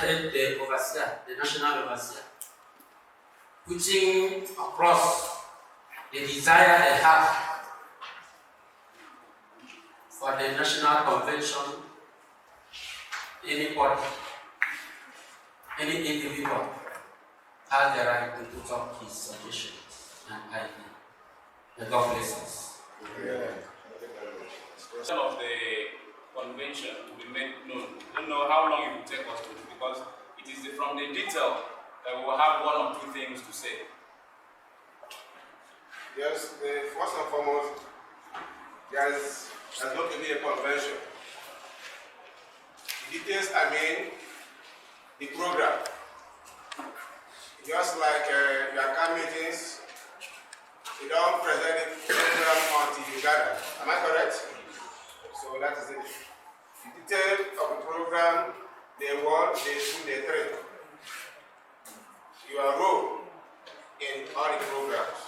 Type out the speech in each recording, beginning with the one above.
selected the overseer, the national overseer, putting across the desire they have for the national convention. Anybody, any individual has the right to put up his suggestions and ideas. May God bless us. Some of the convention will be made known. I don't know how long it will take us to do, because it is from the detail that we will have one or two things to say. Yes, first and foremost, there's going to be a convention. The details, the program. Just like your CAM meetings, you don't present the program until you gather. Am I correct? So that is it. The detail of the program, day 1, day 2, day 3. Your role in all the programs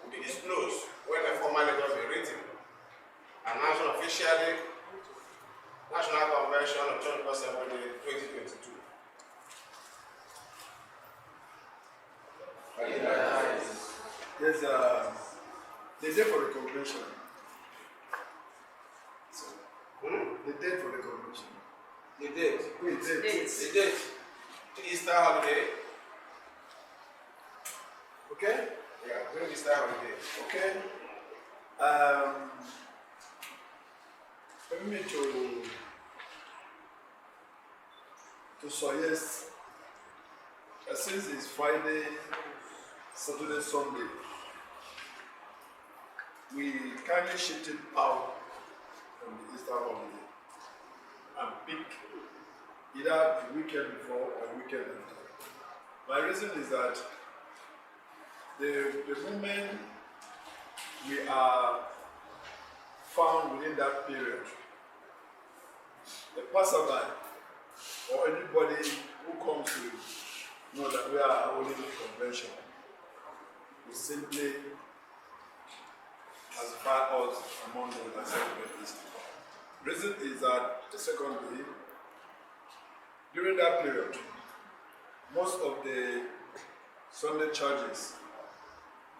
will be disclosed when the formal letter will be written. Announced officially, National Convention of 21st Assembly 2022. There's the day for the convention. So, the date for the convention. The date. The date. The date. Easter holiday. Okay? Yeah, during Easter holiday. Okay. Permit me to suggest since it's Friday, Saturday, Sunday, we kindly shift it out from the Easter holiday and pick either the weekend before or weekend after. My reason is that the moment we are found within that period, the passerby or anybody who comes to know that we are holding a convention will simply classify us among those that celebrate Easter. Reason is that the second day, during that period, most of the Sunday churches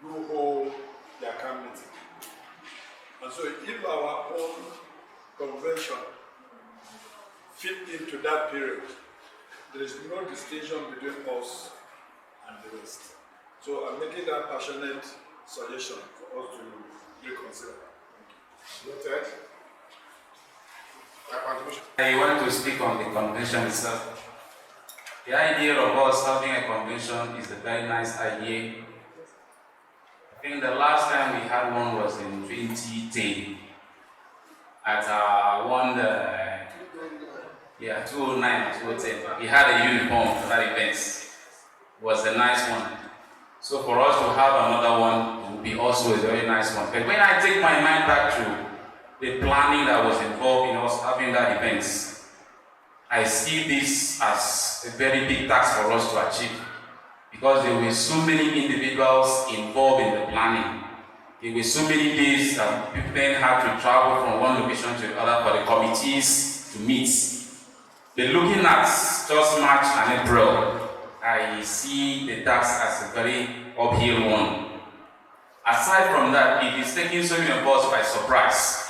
do hold their camp meeting. And so if our own convention fit into that period, there is no distinction between us and the rest. So I'm making that passionate suggestion for us to reconsider. Noted. I want to speak on the convention itself. The idea of us having a convention is a very nice idea. I think the last time we had one was in 2010 at 2009 or 2010. We had a uniform for that event. It was a nice one. So for us to have another one would be also a very nice one. But when I take my mind back to the planning that was involved in us having that event, I see this as a very big task for us to achieve, because there were so many individuals involved in the planning. There were so many days that people then had to travel from one location to another for the committees to meet. But looking at just March and April, I see the task as a very uphill one. Aside from that, it is taking so many of us by surprise.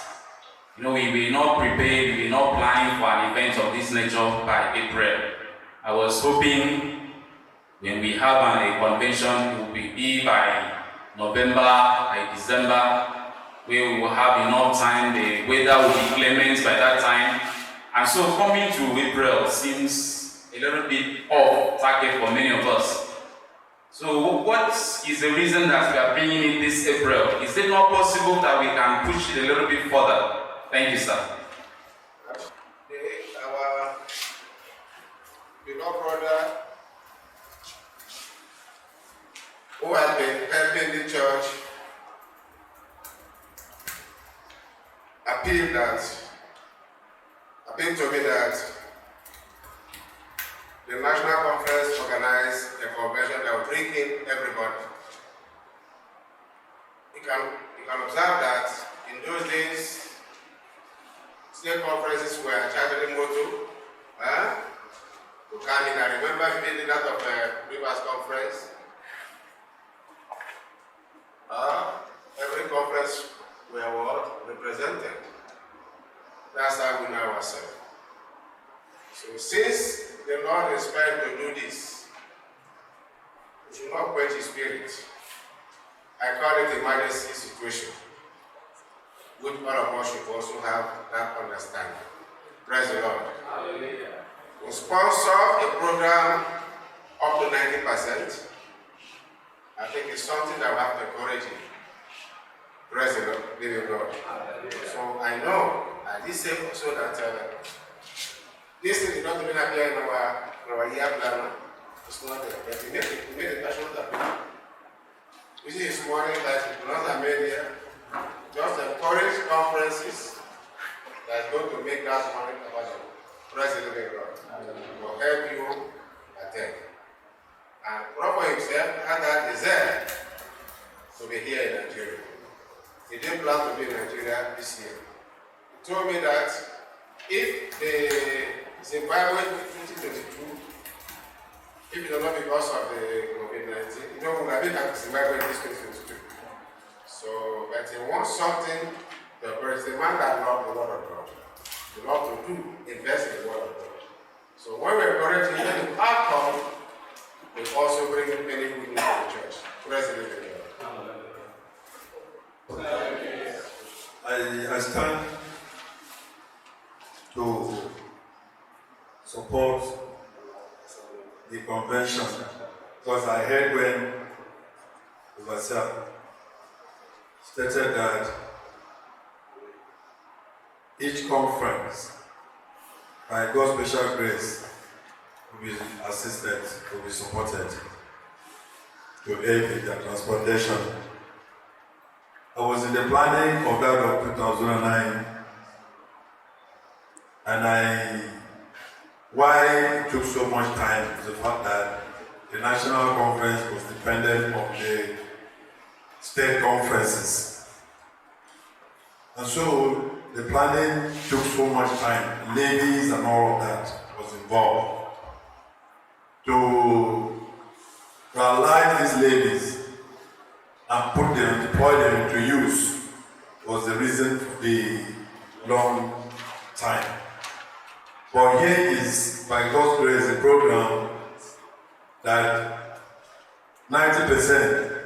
We were not prepared, we were not planning for an event of this nature by April. I was hoping when we have a convention, it will be by November, by December, where we will have enough time, the weather will be clement by that time. And so coming to April seems a little bit off target for many of us. So what is the reason that we are bringing in this April? Is it not possible that we can push it a little bit further? Thank you, sir. Our beloved brother who has been helping the church appealed to me that the National Conference organized a convention that will bring in everybody. You can observe that in those days, state conferences were charging motto to come in. I remember being out of Rivers Conference. Every conference we were represented. That's how we know ourselves. So since the Lord is trying to do this, we should not quench his spirit. I call it emergency situation, which all of us should also have that understanding. Praise the Lord. Hallelujah. We sponsor a program up to 90%. I think it's something that we have to encourage him. Praise the Lord. Living God. So I know, I did say also that this thing is not even appear in our year plan. It's not there. But we made a passion that we see this morning that it was not made here. Just encourage conferences that's going to make that money available. Praise the living God. Will help you attend. And Prophet himself had that desire to be here in Nigeria. He didn't plan to be in Nigeria this year. He told me that if the Zimbabwe 2022, if it was not because of the COVID-19, we would have been at Zimbabwe this 2022. So, but he wants something, but it's the man that loves the word of God. He loves to do, invest in the word of God. So when we encourage him, then the outcome will also bring many good news to the church. Praise the living God. I stand to support the convention because I heard when Overseer stated that each conference, by God's special grace, will be assisted, will be supported to aid in their transportation. I was in the planning of that of 2009, and why it took so much time is the fact that the national conference was dependent on the state conferences. And so the planning took so much time, levies and all of that was involved. To realize these levies and put them, deploy them into use was the reason for the long time. But here is, by God's grace, a program that 90%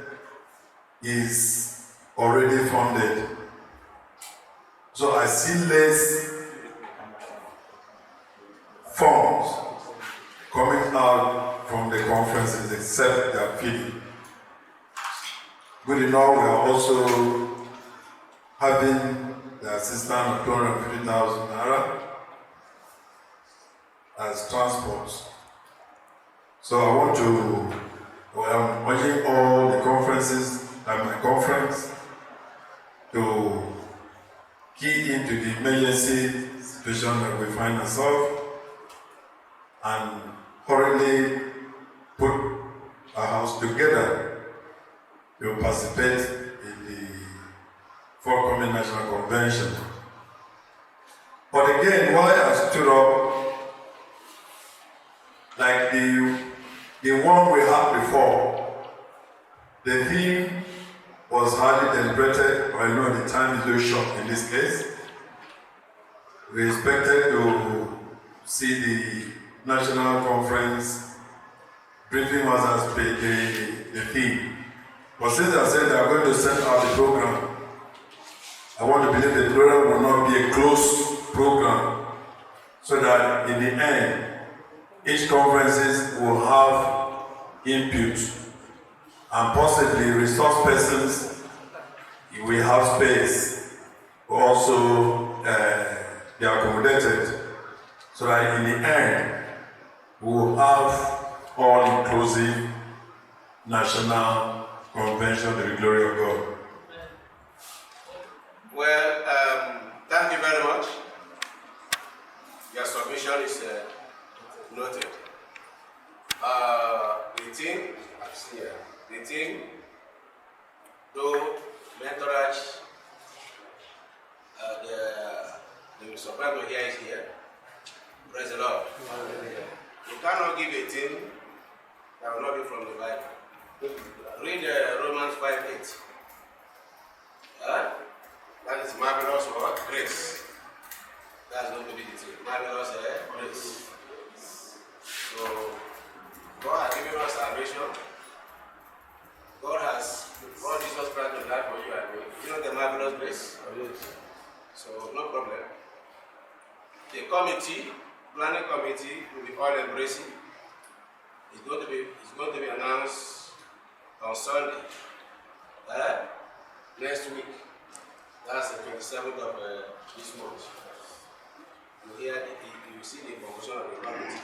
is already funded. So I see less funds coming out from the conferences except their feeding. Good enough, we are also having the assistance of 250,000 naira as transport. So I'm urging all the conferences and my conference to key into the emergency situation that we find ourselves and hurriedly put our house together to participate in the forthcoming national convention. But again, why I stood up, like the one we had before, the theme was hardly deliberated, but I know the time is very short in this case. We expected to see the national conference briefing us as the theme. But since I said they are going to set out the program, I want to believe the program will not be a closed program, so that in the end, each conferences will have input and possibly resource persons will have space will also be accommodated, so that in the end we will have all-inclusive national convention to the glory of God. Well, thank you very much. Your submission is noted. The team, I see here, the team, though mentorage, the support to here is here. Praise the Lord. The cannot give a thing that will not be from the Bible. Read Romans 5:8. That is marvelous what? Grace. That's going to be the thing. Marvelous grace. So, God has given us salvation. God has brought Jesus Christ to die for you and me. You know the marvelous grace? So, no problem. The planning committee, will be all embracing. It's going to be announced on Sunday. Next week. That's the 27th of this month. You see the conclusion of the committee.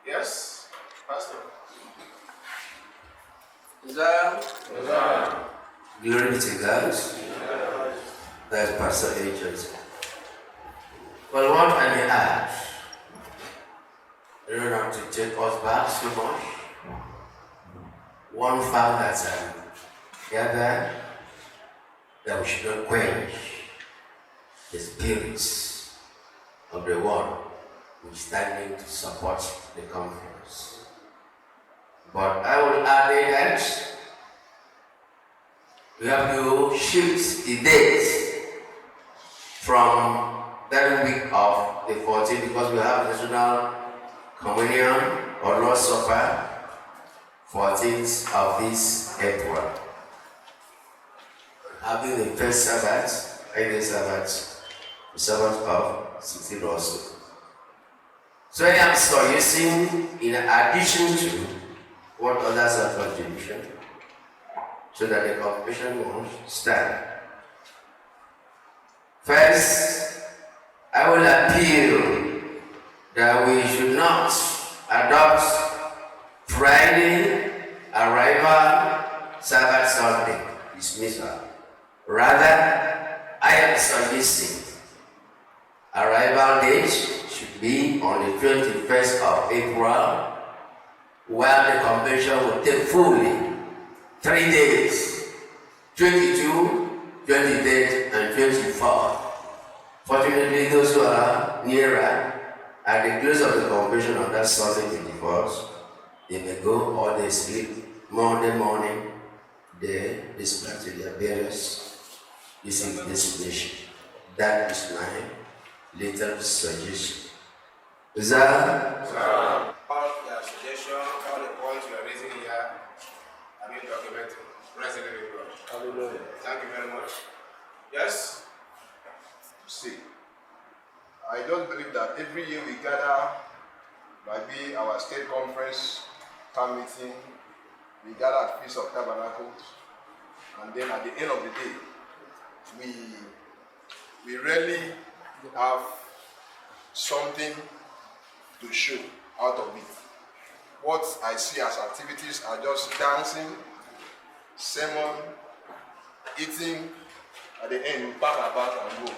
Yes, Pastor. Glory be to God. That's Pastor Agent. Well, what I may add, you don't have to take us back so much. One fact that gathered that we should not quench the spirits of the world which is standing to support the conference. But I will add that we have to shift the date from that week of the 14th because we have National Communion or Lord's Supper 14th of this April. Having the first Sabbath, the Sabbath of 16 also. So I am suggesting in addition to what others have contribution, so that the competition won't stand. First, I will appeal that we should not adopt Friday arrival, Sabbath, Sunday dismissal. Rather, I am suggesting arrival date should be on the 21st of April, where the convention will take fully 3 days, 22, 23, and 24. Fortunately, those who are nearer, at the close of the convention on that Sunday 21st, they may go or they sleep. Monday morning, they dispatch to their various destination. That is my little suggestion. Is that? All the suggestions, all the points you are raising here, have been documented. President Hallelujah. Thank you very much. Yes? See, I don't believe that every year we gather, maybe our state conference, town meeting, we gather at Feast of Tabernacles, and then at the end of the day, we really have something to show out of it. What I see as activities are just dancing, sermon, eating, at the end we pack our bag and go.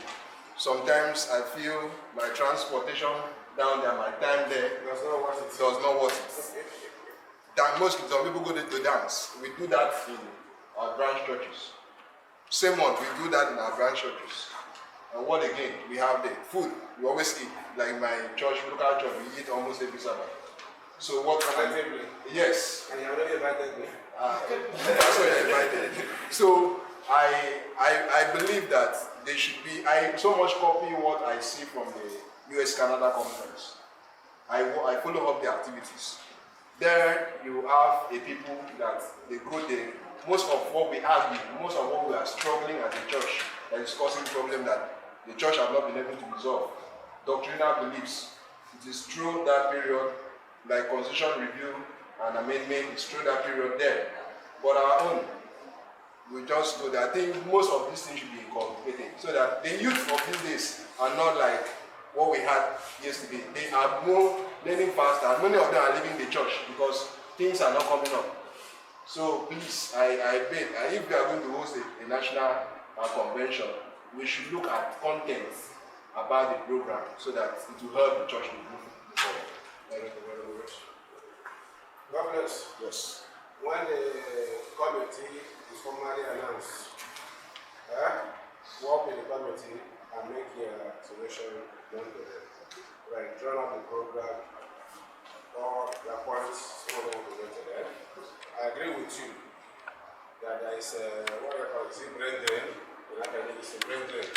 Sometimes I feel my transportation down there, my time there does not worth it. Some people go there to dance. We do that in our branch churches. Sermon, we do that in our branch churches. And what again? We have the food. We always eat. Like my church, local church, we eat almost every Sabbath. So what can I do? Yes. And you already invited me. That's why I invited. So I believe that they should be. I so much copy what I see from the US-Canada conference. I follow up the activities. There you have a people that they go there. Most of what we argue, most of what we are struggling as a church that is causing problem that the church has not been able to resolve. Doctrinal beliefs. It is through that period, like constitution review and amendment, is through that period there. But our own, we just know that I think most of these things should be incorporated so that the youth of these days are not like what we had yesterday. They are more learning faster. Many of them are leaving the church because things are not coming up. So please, I beg, if we are going to host a national convention, we should look at content about the program so that it will help the church to move forward. Thank you very much. God bless. Yes. When the committee is formally announced, work with the committee and make your solution known to them. Right, draw out the program agree with you that there is what I call is brain drain, it's a brain drain.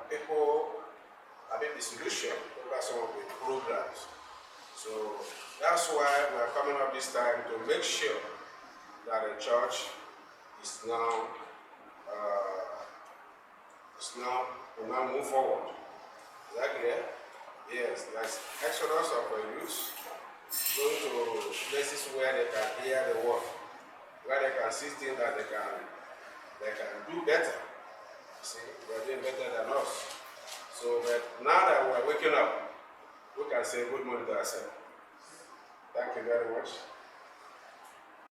People have a disillusion over some of the programs. So that's why we are coming up this time to make sure that the church is now will now move forward. Is that clear? Yes, that's exodus of youth going to places where they can hear the word, where they can see things that they can do better. See, they're doing better than us. So but now that we're waking up, we can say good morning to ourselves. Thank you very much.